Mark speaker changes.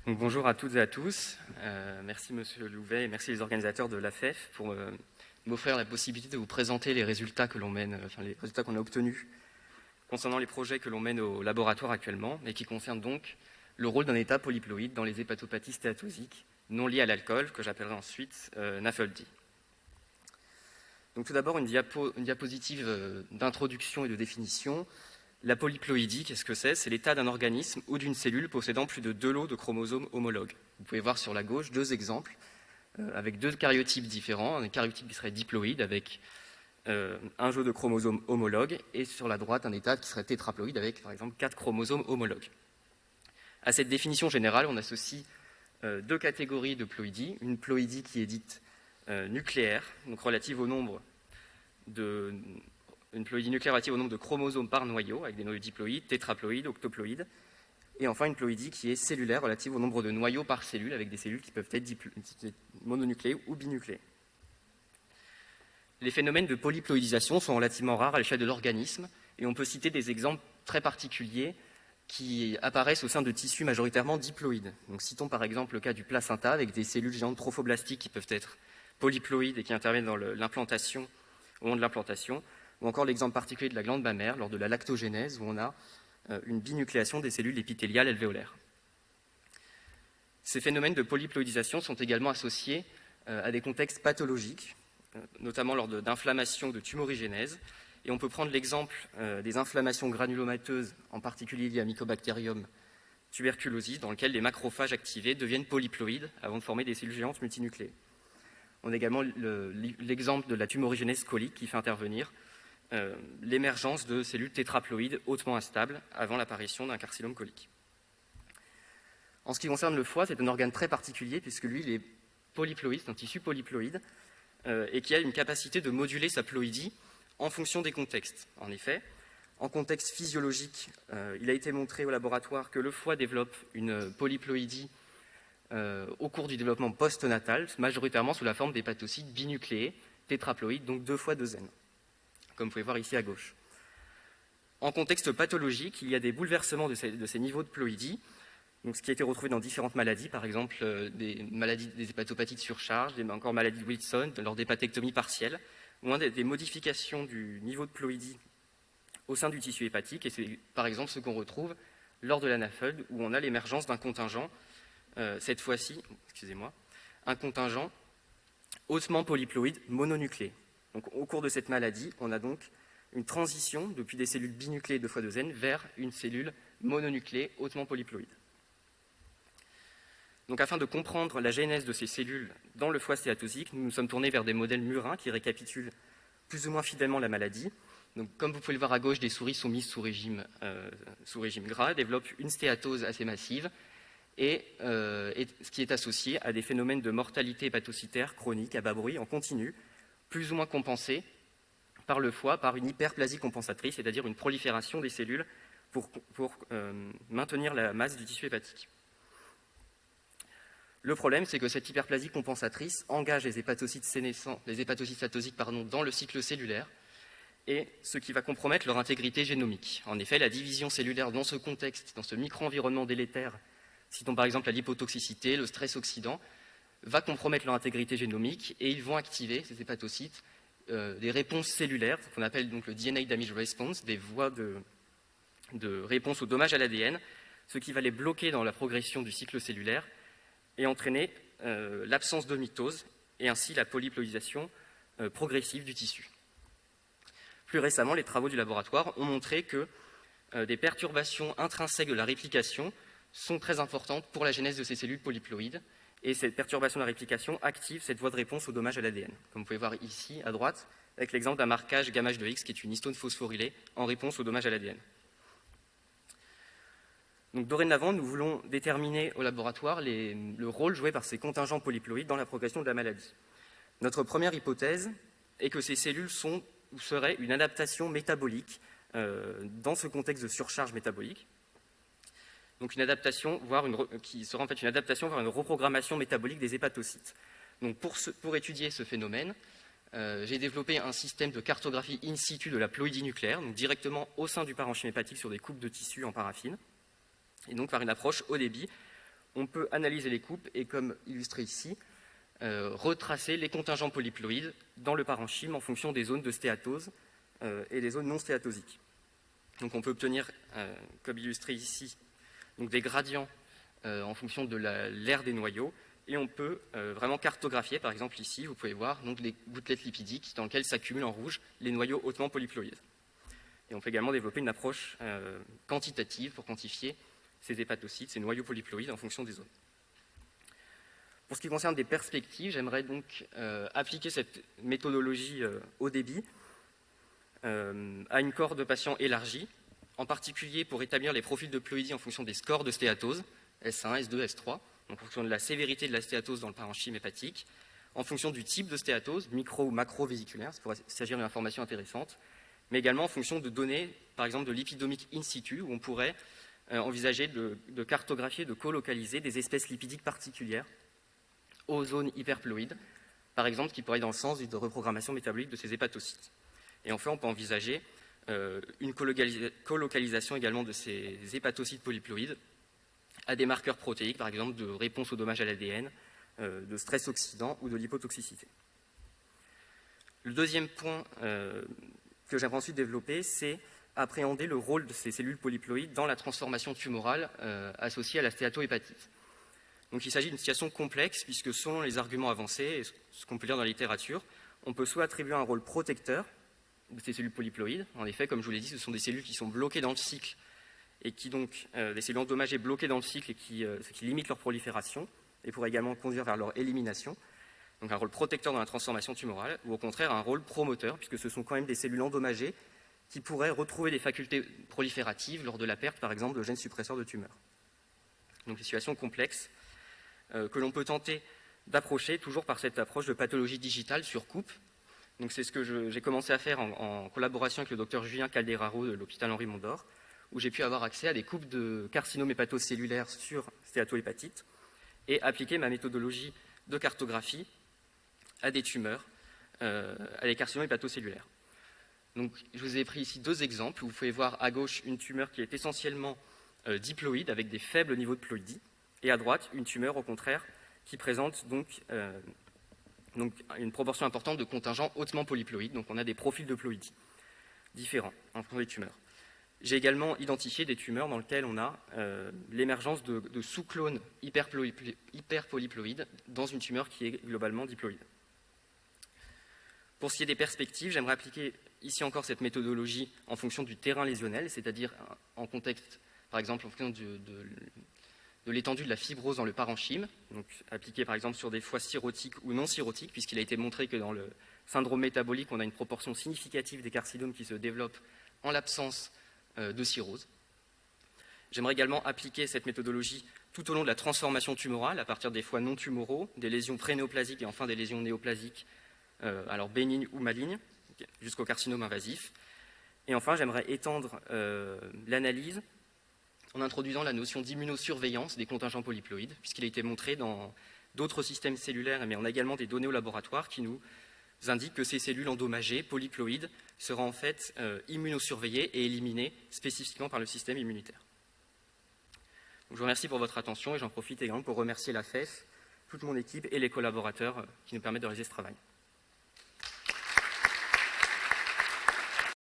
Speaker 1: Donc, bonjour à toutes et à tous. Merci Monsieur Louvet et merci les organisateurs de l'AFEF pour m'offrir la possibilité de vous présenter les résultats que l'on mène, les résultats qu'on a obtenus concernant les projets que l'on mène au laboratoire actuellement et qui concernent donc le rôle d'un état polyploïde dans les hépatopathies stéatosiques non liées à l'alcool, que j'appellerai ensuite NAFLD. Donc tout d'abord une diapositive d'introduction et de définition. La polyploïdie, qu'est-ce que c'est? C'est l'état d'un organisme ou d'une cellule possédant plus de 2 lots de chromosomes homologues. Vous pouvez voir sur la gauche 2 exemples avec 2 karyotypes différents. Un karyotype qui serait diploïde avec un jeu de chromosomes homologues et sur la droite un état qui serait tétraploïde avec par exemple 4 chromosomes homologues. À cette définition générale, on associe 2 catégories de ploïdie. Une ploïdie qui est dite nucléaire, donc relative au nombre de... Une ploïdie nucléaire relative au nombre de chromosomes par noyau, avec des noyaux diploïdes, tétraploïdes, octoploïdes. Et enfin, une ploïdie qui est cellulaire, relative au nombre de noyaux par cellule, avec des cellules qui peuvent être mononucléées ou binucléées. Les phénomènes de polyploïdisation sont relativement rares à l'échelle de l'organisme, et on peut citer des exemples très particuliers qui apparaissent au sein de tissus majoritairement diploïdes. Donc, citons par exemple le cas du placenta, avec des cellules géantes trophoblastiques qui peuvent être polyploïdes et qui interviennent dans l'implantation, au moment de l'implantation, ou encore l'exemple particulier de la glande mammaire lors de la lactogénèse où on a une binucléation des cellules épithéliales alvéolaires. Ces phénomènes de polyploïdisation sont également associés à des contextes pathologiques, notamment lors d'inflammations de tumorigénèse, et on peut prendre l'exemple des inflammations granulomateuses, en particulier liées à Mycobacterium tuberculosis, dans lequel les macrophages activés deviennent polyploïdes avant de former des cellules géantes multinucléées. On a également l'exemple de la tumorigénèse colique qui fait intervenir l'émergence de cellules tétraploïdes hautement instables avant l'apparition d'un carcinome colique. En ce qui concerne le foie, c'est un organe très particulier puisque lui, il est polyploïde, c'est un tissu polyploïde et qui a une capacité de moduler sa ploïdie en fonction des contextes. En effet, en contexte physiologique, il a été montré au laboratoire que le foie développe une polyploïdie au cours du développement postnatal, majoritairement sous la forme d'hépatocytes binucléés, tétraploïdes, donc 2 fois 2 N, comme vous pouvez voir ici à gauche. En contexte pathologique, il y a des bouleversements de ces niveaux de ploïdie, donc ce qui a été retrouvé dans différentes maladies, par exemple des hépatopathies de surcharge, encore maladies de Wilson, lors d'hépatectomie partielle, ou des modifications du niveau de ploïdie au sein du tissu hépatique, et c'est par exemple ce qu'on retrouve lors de la NAFLD, où on a l'émergence d'un contingent, cette fois-ci, un contingent hautement polyploïde mononucléé. Donc, au cours de cette maladie, on a donc une transition depuis des cellules binucléées 2 fois 2 N vers une cellule mononucléée hautement polyploïde. Donc, afin de comprendre la genèse de ces cellules dans le foie stéatosique, nous nous sommes tournés vers des modèles murins qui récapitulent plus ou moins fidèlement la maladie. Donc, comme vous pouvez le voir à gauche, des souris sont mises sous régime gras, développent une stéatose assez massive, et ce qui est associé à des phénomènes de mortalité hépatocytaire chronique à bas bruit en continu, plus ou moins compensée par le foie par une hyperplasie compensatrice, c'est-à-dire une prolifération des cellules pour maintenir la masse du tissu hépatique. Le problème, c'est que cette hyperplasie compensatrice engage les hépatocytes sénescents, les hépatocytes stéatosiques dans le cycle cellulaire, et ce qui va compromettre leur intégrité génomique. En effet, la division cellulaire dans ce contexte, dans ce micro-environnement délétère, citons par exemple la lipotoxicité, le stress oxydant, va compromettre leur intégrité génomique et ils vont activer, ces hépatocytes, des réponses cellulaires, qu'on appelle donc le DNA damage response, des voies de réponse au dommage à l'ADN, ce qui va les bloquer dans la progression du cycle cellulaire et entraîner l'absence de mitose et ainsi la polyploïdisation progressive du tissu. Plus récemment, les travaux du laboratoire ont montré que des perturbations intrinsèques de la réplication sont très importantes pour la genèse de ces cellules polyploïdes. Et cette perturbation de la réplication active cette voie de réponse au dommage à l'ADN. Comme vous pouvez voir ici, à droite, avec l'exemple d'un marquage gamma de X, qui est une histone phosphorylée, en réponse au dommage à l'ADN. Donc, dorénavant, nous voulons déterminer au laboratoire le rôle joué par ces contingents polyploïdes dans la progression de la maladie. Notre première hypothèse est que ces cellules sont ou seraient une adaptation métabolique dans ce contexte de surcharge métabolique. Donc une adaptation, qui sera en fait une adaptation vers une reprogrammation métabolique des hépatocytes. Donc pour étudier ce phénomène, j'ai développé un système de cartographie in situ de la ploïdie nucléaire, donc directement au sein du parenchyme hépatique sur des coupes de tissu en paraffine, et donc par une approche haut débit on peut analyser les coupes et, comme illustré ici, retracer les contingents polyploïdes dans le parenchyme en fonction des zones de stéatose et des zones non stéatosiques. Donc on peut obtenir, comme illustré ici, donc des gradients en fonction de l'aire des noyaux, et on peut vraiment cartographier, par exemple ici, vous pouvez voir donc, les gouttelettes lipidiques dans lesquelles s'accumulent en rouge les noyaux hautement polyploïdes. Et on peut également développer une approche quantitative pour quantifier ces hépatocytes, ces noyaux polyploïdes en fonction des zones. Pour ce qui concerne des perspectives, j'aimerais donc appliquer cette méthodologie haut débit à une cohorte de patients élargie, en particulier pour établir les profils de ploïdie en fonction des scores de stéatose, S1, S2, S3, donc en fonction de la sévérité de la stéatose dans le parenchyme hépatique, en fonction du type de stéatose, micro ou macro-vésiculaire, ça pourrait s'agir d'une information intéressante, mais également en fonction de données, par exemple de lipidomique in situ, où on pourrait envisager de cartographier, de colocaliser des espèces lipidiques particulières aux zones hyperploïdes, par exemple, ce qui pourrait aller dans le sens de reprogrammation métabolique de ces hépatocytes. Et enfin, on peut envisager une colocalisation également de ces hépatocytes polyploïdes à des marqueurs protéiques, par exemple de réponse au dommage à l'ADN, de stress oxydant ou de lipotoxicité. Le deuxième point que j'aimerais ensuite développer, c'est appréhender le rôle de ces cellules polyploïdes dans la transformation tumorale associée à la stéatohépatite. Donc il s'agit d'une situation complexe, puisque selon les arguments avancés, et ce qu'on peut lire dans la littérature, on peut soit attribuer un rôle protecteur de ces cellules polyploïdes. En effet, comme je vous l'ai dit, ce sont des cellules qui sont bloquées dans le cycle, et qui donc, des cellules endommagées bloquées dans le cycle, et ce qui limite leur prolifération, et pourrait également conduire vers leur élimination. Donc un rôle protecteur dans la transformation tumorale, ou au contraire un rôle promoteur, puisque ce sont quand même des cellules endommagées qui pourraient retrouver des facultés prolifératives lors de la perte, par exemple, de gènes suppresseurs de tumeurs. Donc des situations complexes que l'on peut tenter d'approcher toujours par cette approche de pathologie digitale sur coupe. Donc c'est ce que j'ai commencé à faire en collaboration avec le docteur Julien Calderaro de l'hôpital Henri Mondor, où j'ai pu avoir accès à des coupes de carcinome hépatocellulaire sur stéatohépatite et appliquer ma méthodologie de cartographie à des tumeurs, à des carcinomes hépatocellulaires. Donc, je vous ai pris ici deux exemples où vous pouvez voir à gauche une tumeur qui est essentiellement diploïde avec des faibles niveaux de ploïdie, et à droite une tumeur au contraire qui présente donc une proportion importante de contingents hautement polyploïdes. Donc on a des profils de ploïdie différents en fonction des tumeurs. J'ai également identifié des tumeurs dans lesquelles on a l'émergence de sous-clones hyperpolyploïdes dans une tumeur qui est globalement diploïde. Pour ce qui est des perspectives, j'aimerais appliquer ici encore cette méthodologie en fonction du terrain lésionnel, c'est-à-dire en contexte, par exemple, en fonction de l'étendue de la fibrose dans le parenchyme, donc appliqué par exemple sur des foies cirrhotiques ou non cirrhotiques, puisqu'il a été montré que dans le syndrome métabolique, on a une proportion significative des carcinomes qui se développent en l'absence de cirrhose. J'aimerais également appliquer cette méthodologie tout au long de la transformation tumorale, à partir des foies non tumoraux, des lésions prénéoplasiques et enfin des lésions néoplasiques, alors bénignes ou malignes, jusqu'au carcinome invasif. Et enfin, j'aimerais étendre l'analyse en introduisant la notion d'immunosurveillance des contingents polyploïdes, puisqu'il a été montré dans d'autres systèmes cellulaires, mais on a également des données au laboratoire qui nous indiquent que ces cellules endommagées, polyploïdes, seront en fait immunosurveillées et éliminées spécifiquement par le système immunitaire. Donc, je vous remercie pour votre attention et j'en profite également pour remercier la FEF, toute mon équipe et les collaborateurs qui nous permettent de réaliser ce travail.